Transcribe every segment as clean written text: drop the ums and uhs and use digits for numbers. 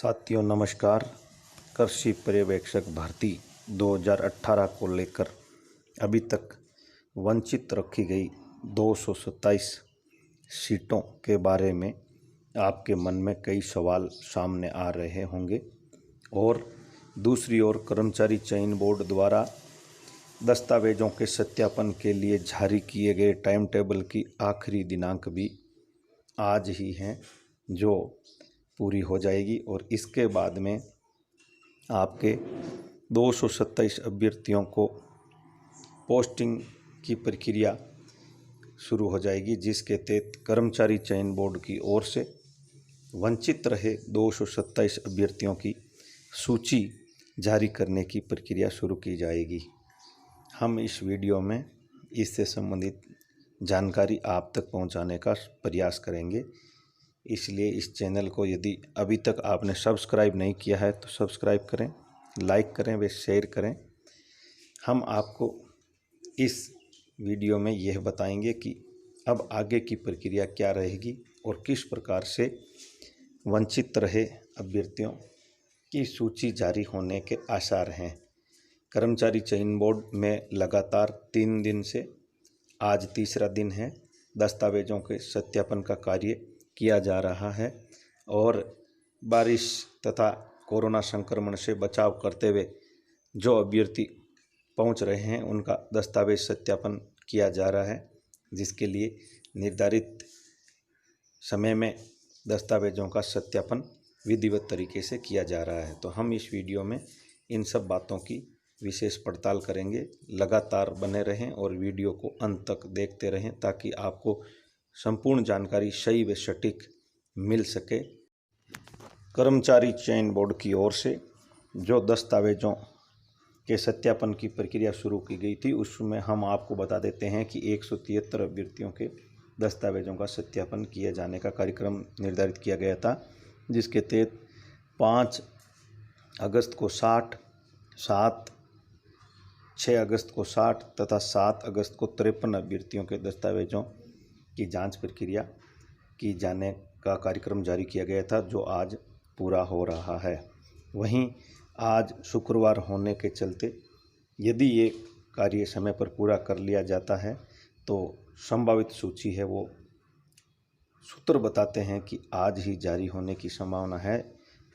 साथियों नमस्कार। कृषि पर्यवेक्षक भर्ती 2018 को लेकर अभी तक वंचित रखी गई 227 सीटों के बारे में आपके मन में कई सवाल सामने आ रहे होंगे और दूसरी ओर कर्मचारी चयन बोर्ड द्वारा दस्तावेजों के सत्यापन के लिए जारी किए गए टाइम टेबल की आखिरी दिनांक भी आज ही है जो पूरी हो जाएगी और इसके बाद में आपके 227 अभ्यर्थियों को पोस्टिंग की प्रक्रिया शुरू हो जाएगी, जिसके तहत कर्मचारी चयन बोर्ड की ओर से वंचित रहे 227 अभ्यर्थियों की सूची जारी करने की प्रक्रिया शुरू की जाएगी। हम इस वीडियो में इससे संबंधित जानकारी आप तक पहुंचाने का प्रयास करेंगे, इसलिए इस चैनल को यदि अभी तक आपने सब्सक्राइब नहीं किया है तो सब्सक्राइब करें, लाइक करें व शेयर करें। हम आपको इस वीडियो में यह बताएंगे कि अब आगे की प्रक्रिया क्या रहेगी और किस प्रकार से वंचित रहे अभ्यर्थियों की सूची जारी होने के आसार हैं। कर्मचारी चयन बोर्ड में लगातार 3 दिन से आज तीसरा दिन है दस्तावेजों के सत्यापन का कार्य किया जा रहा है और बारिश तथा कोरोना संक्रमण से बचाव करते हुए जो अभ्यर्थी पहुंच रहे हैं उनका दस्तावेज सत्यापन किया जा रहा है, जिसके लिए निर्धारित समय में दस्तावेजों का सत्यापन विधिवत तरीके से किया जा रहा है। तो हम इस वीडियो में इन सब बातों की विशेष पड़ताल करेंगे। लगातार बने रहें और वीडियो को अंत तक देखते रहें ताकि आपको संपूर्ण जानकारी सही व सटीक मिल सके। कर्मचारी चयन बोर्ड की ओर से जो दस्तावेजों के सत्यापन की प्रक्रिया शुरू की गई थी उसमें हम आपको बता देते हैं कि 173 अभ्यर्थियों के दस्तावेजों का सत्यापन किए जाने का कार्यक्रम निर्धारित किया गया था, जिसके तहत 5 अगस्त को 60, 6 अगस्त को 60 तथा 7 अगस्त को 53 अभ्यर्थियों के दस्तावेजों की जांच प्रक्रिया की जाने का कार्यक्रम जारी किया गया था, जो आज पूरा हो रहा है। वहीं आज शुक्रवार होने के चलते यदि ये कार्य समय पर पूरा कर लिया जाता है तो संभावित सूची है वो सूत्र बताते हैं कि आज ही जारी होने की संभावना है,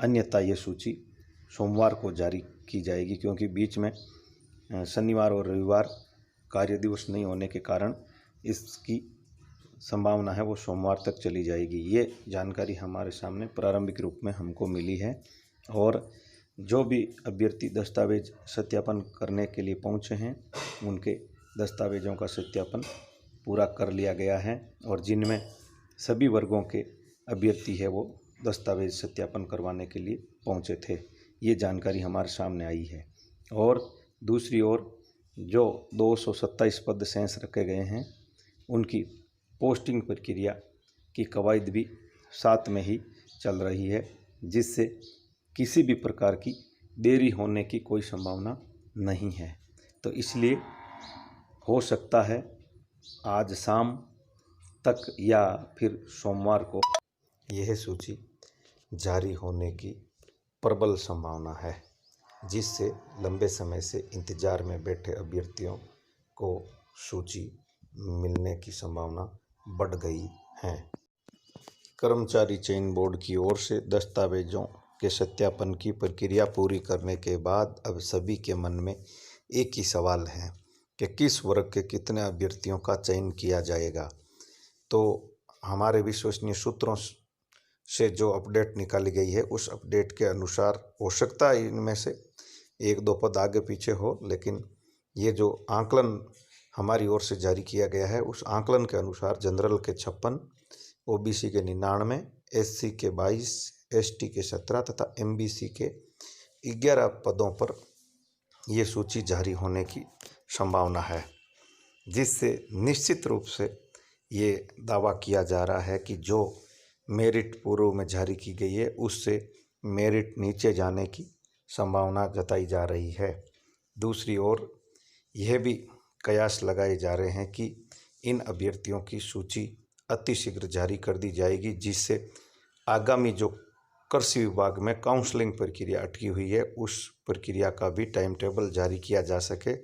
अन्यथा ये सूची सोमवार को जारी की जाएगी, क्योंकि बीच में शनिवार और रविवार कार्य दिवस नहीं होने के कारण इसकी संभावना है वो सोमवार तक चली जाएगी। ये जानकारी हमारे सामने प्रारंभिक रूप में हमको मिली है और जो भी अभ्यर्थी दस्तावेज सत्यापन करने के लिए पहुंचे हैं उनके दस्तावेजों का सत्यापन पूरा कर लिया गया है और जिनमें सभी वर्गों के अभ्यर्थी है वो दस्तावेज सत्यापन करवाने के लिए पहुंचे थे। ये जानकारी हमारे सामने आई है। और दूसरी ओर जो 227 पद शेष रखे गए हैं उनकी पोस्टिंग प्रक्रिया की कवायद भी साथ में ही चल रही है, जिससे किसी भी प्रकार की देरी होने की कोई संभावना नहीं है। तो इसलिए हो सकता है आज शाम तक या फिर सोमवार को यह सूची जारी होने की प्रबल संभावना है, जिससे लंबे समय से इंतजार में बैठे अभ्यर्थियों को सूची मिलने की संभावना बढ़ गई है। कर्मचारी चयन बोर्ड की ओर से दस्तावेजों के सत्यापन की प्रक्रिया पूरी करने के बाद अब सभी के मन में एक ही सवाल है कि किस वर्ग के कितने अभ्यर्थियों का चयन किया जाएगा। तो हमारे विश्वसनीय सूत्रों से जो अपडेट निकाली गई है उस अपडेट के अनुसार हो सकता है इनमें से 1-2 पद आगे पीछे हो, लेकिन ये जो आंकलन हमारी ओर से जारी किया गया है उस आंकलन के अनुसार जनरल के 56, ओबीसी के 99, एससी के 22, एसटी के 17 तथा एमबीसी के 11 पदों पर ये सूची जारी होने की संभावना है, जिससे निश्चित रूप से ये दावा किया जा रहा है कि जो मेरिट पूर्व में जारी की गई है उससे मेरिट नीचे जाने की संभावना जताई जा रही है। दूसरी ओर यह भी कयास लगाए जा रहे हैं कि इन अभ्यर्थियों की सूची अतिशीघ्र जारी कर दी जाएगी, जिससे आगामी जो कृषि विभाग में काउंसलिंग प्रक्रिया अटकी हुई है, उस प्रक्रिया का भी टाइम टेबल जारी किया जा सके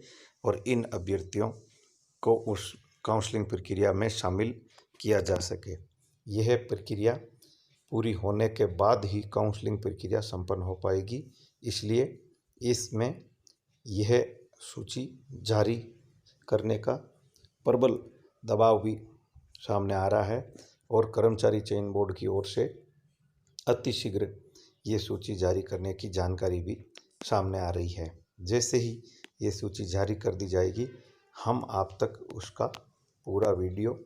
और इन अभ्यर्थियों को उस काउंसलिंग प्रक्रिया में शामिल किया जा सके। यह प्रक्रिया पूरी होने के बाद ही काउंसलिंग प्रक्रिया संपन्न हो पाएगी, इसलिए इसमें यह सूची जारी करने का प्रबल दबाव भी सामने आ रहा है और कर्मचारी चयन बोर्ड की ओर से अतिशीघ्र ये सूची जारी करने की जानकारी भी सामने आ रही है। जैसे ही ये सूची जारी कर दी जाएगी, हम आप तक उसका पूरा वीडियो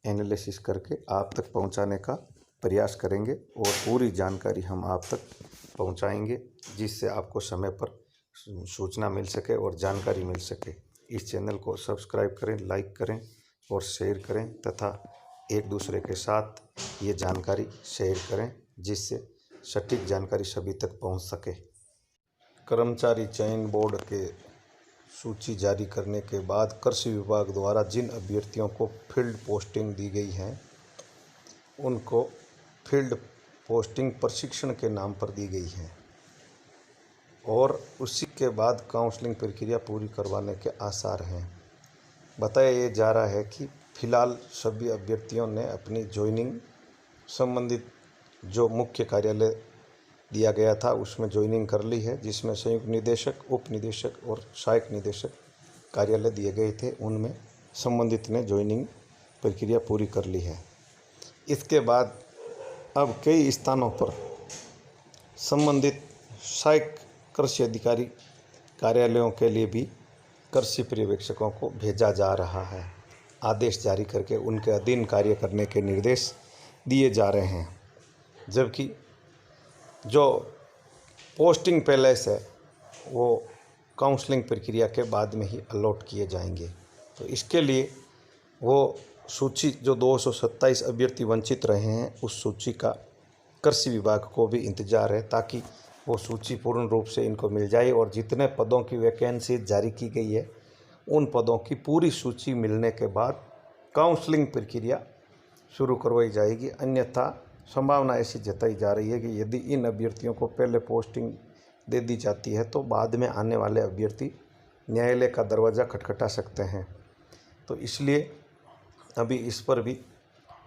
एनालिसिस करके आप तक पहुंचाने का प्रयास करेंगे और पूरी जानकारी हम आप तक पहुंचाएंगे, जिससे आपको समय पर सूचना मिल सके और जानकारी मिल सके। इस चैनल को सब्सक्राइब करें, लाइक करें और शेयर करें तथा एक दूसरे के साथ ये जानकारी शेयर करें, जिससे सटीक जानकारी सभी तक पहुंच सके। कर्मचारी चयन बोर्ड के सूची जारी करने के बाद कृषि विभाग द्वारा जिन अभ्यर्थियों को फील्ड पोस्टिंग दी गई है, उनको फील्ड पोस्टिंग प्रशिक्षण के नाम पर दी गई है और उसी के बाद काउंसलिंग प्रक्रिया पूरी करवाने के आसार हैं। बताया ये जा रहा है कि फिलहाल सभी अभ्यर्थियों ने अपनी ज्वाइनिंग संबंधित जो मुख्य कार्यालय दिया गया था उसमें ज्वाइनिंग कर ली है, जिसमें संयुक्त निदेशक, उप निदेशक और सहायक निदेशक कार्यालय दिए गए थे, उनमें संबंधित ने ज्वाइनिंग प्रक्रिया पूरी कर ली है। इसके बाद अब कई स्थानों पर संबंधित सहायक कृषि अधिकारी कार्यालयों के लिए भी कृषि पर्यवेक्षकों को भेजा जा रहा है। आदेश जारी करके उनके अधीन कार्य करने के निर्देश दिए जा रहे हैं, जबकि जो पोस्टिंग पैलेस है वो काउंसलिंग प्रक्रिया के बाद में ही अलॉट किए जाएंगे। तो इसके लिए वो सूची जो 227 अभ्यर्थी वंचित रहे हैं, उस सूची का कृषि विभाग को भी इंतज़ार है, ताकि वो सूची पूर्ण रूप से इनको मिल जाए और जितने पदों की वैकेंसी जारी की गई है, उन पदों की पूरी सूची मिलने के बाद काउंसलिंग प्रक्रिया शुरू करवाई जाएगी। अन्यथा संभावना ऐसी जताई जा रही है कि यदि इन अभ्यर्थियों को पहले पोस्टिंग दे दी जाती है तो बाद में आने वाले अभ्यर्थी न्यायालय का दरवाज़ा खटखटा सकते हैं। तो इसलिए अभी इस पर भी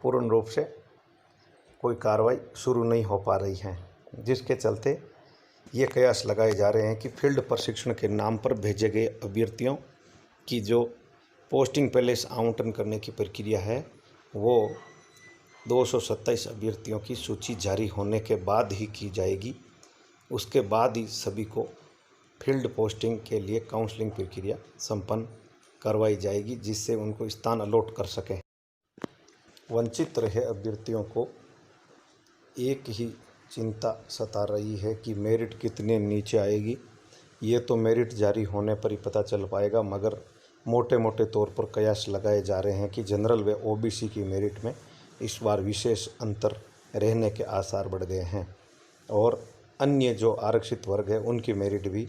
पूर्ण रूप से कोई कार्रवाई शुरू नहीं हो पा रही है, जिसके चलते ये कयास लगाए जा रहे हैं कि फील्ड प्रशिक्षण के नाम पर भेजे गए अभ्यर्थियों की जो पोस्टिंग पैलेस आवंटन करने की प्रक्रिया है, वो 227 अभ्यर्थियों की सूची जारी होने के बाद ही की जाएगी। उसके बाद ही सभी को फील्ड पोस्टिंग के लिए काउंसलिंग प्रक्रिया संपन्न करवाई जाएगी, जिससे उनको स्थान अलॉट कर सकें। वंचित रहे अभ्यर्थियों को एक ही चिंता सता रही है कि मेरिट कितने नीचे आएगी। ये तो मेरिट जारी होने पर ही पता चल पाएगा, मगर मोटे मोटे तौर पर कयास लगाए जा रहे हैं कि जनरल व ओबीसी की मेरिट में इस बार विशेष अंतर रहने के आसार बढ़ गए हैं और अन्य जो आरक्षित वर्ग है उनकी मेरिट भी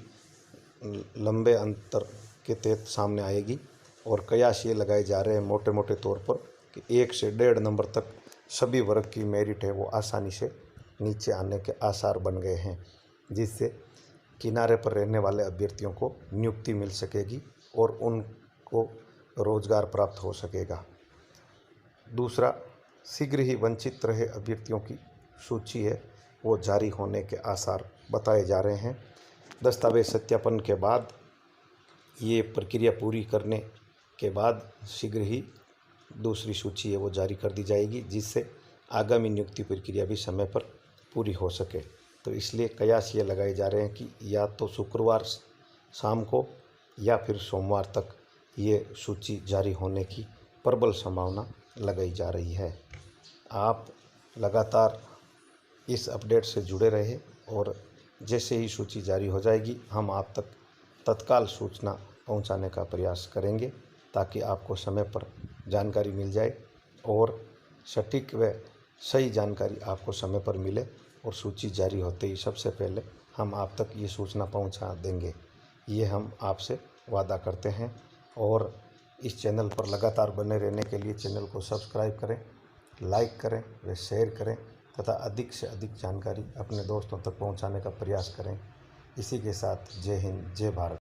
लंबे अंतर के तहत सामने आएगी। और कयास ये लगाए जा रहे हैं मोटे मोटे तौर पर कि 1 से 1.5 नंबर तक सभी वर्ग की मेरिट है वो आसानी से नीचे आने के आसार बन गए हैं, जिससे किनारे पर रहने वाले अभ्यर्थियों को नियुक्ति मिल सकेगी और उनको रोजगार प्राप्त हो सकेगा। दूसरा, शीघ्र ही वंचित रहे अभ्यर्थियों की सूची है वो जारी होने के आसार बताए जा रहे हैं। दस्तावेज सत्यापन के बाद ये प्रक्रिया पूरी करने के बाद शीघ्र ही दूसरी सूची है वो जारी कर दी जाएगी, जिससे आगामी नियुक्ति प्रक्रिया भी समय पर पूरी हो सके। तो इसलिए कयास ये लगाए जा रहे हैं कि या तो शुक्रवार शाम को या फिर सोमवार तक ये सूची जारी होने की प्रबल संभावना लगाई जा रही है। आप लगातार इस अपडेट से जुड़े रहे और जैसे ही सूची जारी हो जाएगी हम आप तक तत्काल सूचना पहुंचाने का प्रयास करेंगे, ताकि आपको समय पर जानकारी मिल जाए और सटीक व सही जानकारी आपको समय पर मिले और सूची जारी होते ही सबसे पहले हम आप तक ये सूचना पहुंचा देंगे। ये हम आपसे वादा करते हैं। और इस चैनल पर लगातार बने रहने के लिए चैनल को सब्सक्राइब करें, लाइक करें व शेयर करें तथा अधिक से अधिक जानकारी अपने दोस्तों तक पहुंचाने का प्रयास करें। इसी के साथ जय हिंद, जय भारत।